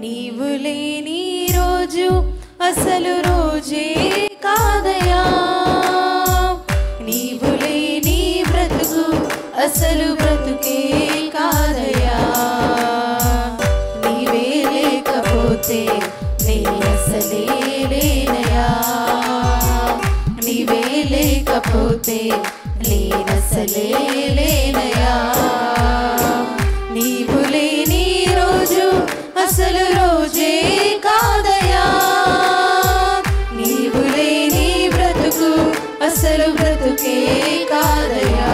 నీవు లేని రోజు అసలు రోజే కాదయా, నీవు లేని బ్రతుకు అసలు బ్రతుకే కాదయా, నీవే లేకపోతే నేనసలే లేనయా, నీవే లేకపోతే నేనసలే లేనయా, నీవు లేని రోజు అసలు రోజే కాదయా, నీవు లేని బ్రతుకు అసలు బ్రతుకే కాదయా.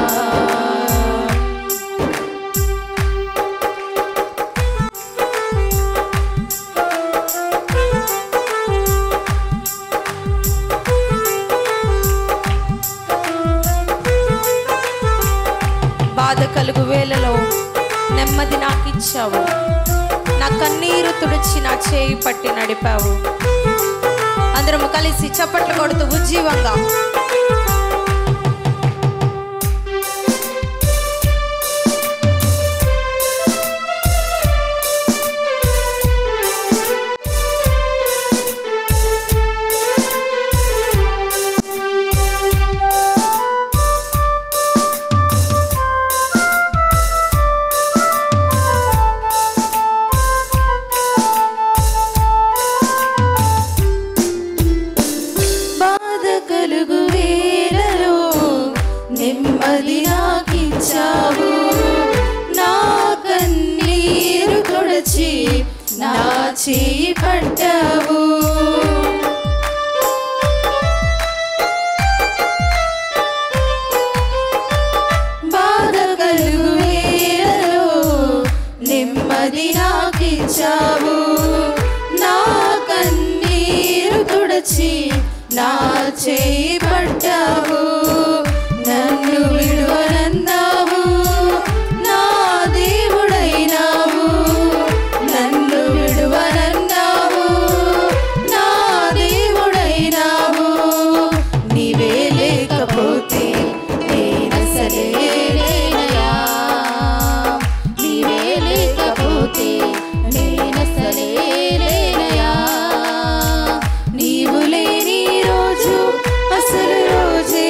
బాధ కలుగు వేళలో నెమ్మది నాకిచ్చావు, నా కన్నీరు తుడిచి నా చేయి పట్టి నడిపావు. అందరము కలిసి చప్పట్లు కొడుతూ ఉజ్జీవంగా నెమ్మది నాకిచ్చావు, నా కన్నీరు తుడిచి నా చేయి పట్టావు. బాధ కలుగు వేళలో నెమ్మది నాకిచ్చావు, నా కన్నీరు తుడిచి నా చేయి పట్టావు. నన్ను విడువనన్నావు, నా దేవుడైనావు, నన్ను విడువనన్నావు, నా దేవుడైనావు. నీవే లేకపోతే నేనసలే లేనయా, నీవే లేకపోతే నేనసలే లేనయా, నీవు లేని రోజు అసలు రోజే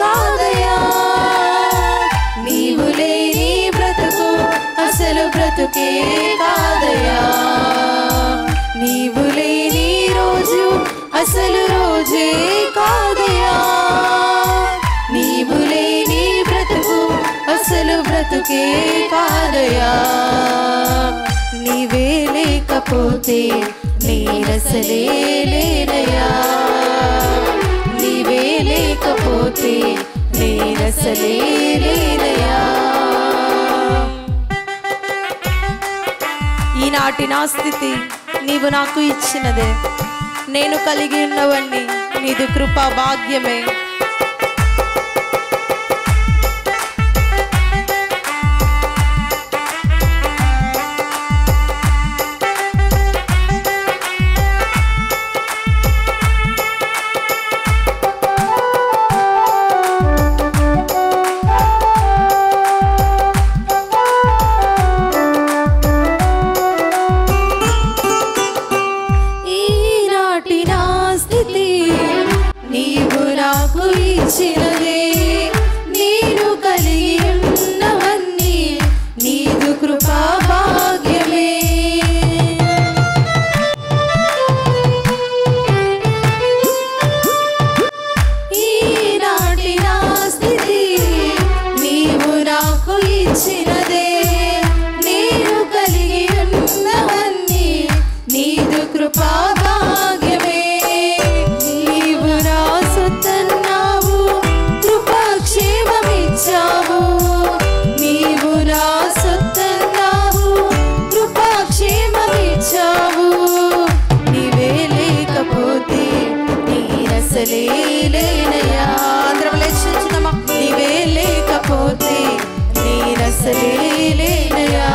కాదయా, నీవు లేని బ్రతుకు అసలు బ్రతుకే కాదయా, నీవు లేని రోజు అసలు రోజే కాదయా, నీవు లేని బ్రతుకు అసలు బ్రతుకే కాదయా, నీవే లేకపోతే నేనసలే లేనయా, నీవే లేకపోతే నేనసలే లేనయా. ఈనాటి నా స్థితి నీవు నాకు ఇచ్చినదే, నేను కలిగి ఉన్నవన్నీ నీది కృపా భాగ్యమే. నీవు నాకు ఇచ్చినదే, నేను కలిగి ఉన్నవన్నీ నీదు కృపా భాగ్యమే. ఈనాటి నా స్థితి నీవు నాకు ఇచ్చినదే, నేను కలిగి ఉన్నవన్నీ నీదు కృపా భాగ్యమే. నీవు నా సొత్తన్నావు, కృపాక్షేమమిచ్చావు, నీవే లేకపోతే నేనసలే లేనయా. అందరం లేచించుదామా. నీవే లేకపోతే నేనసలే లేనయా,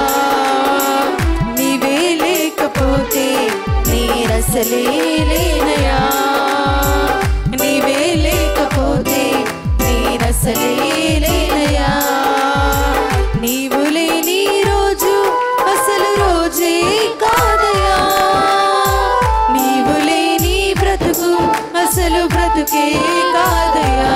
నీవే లేకపోతే నేనసలే లేనయా, నీవే లేకపోతే నేనసలే లేనయా, నీవు లేని రోజు అసలు రోజే కాదయా. కాదయా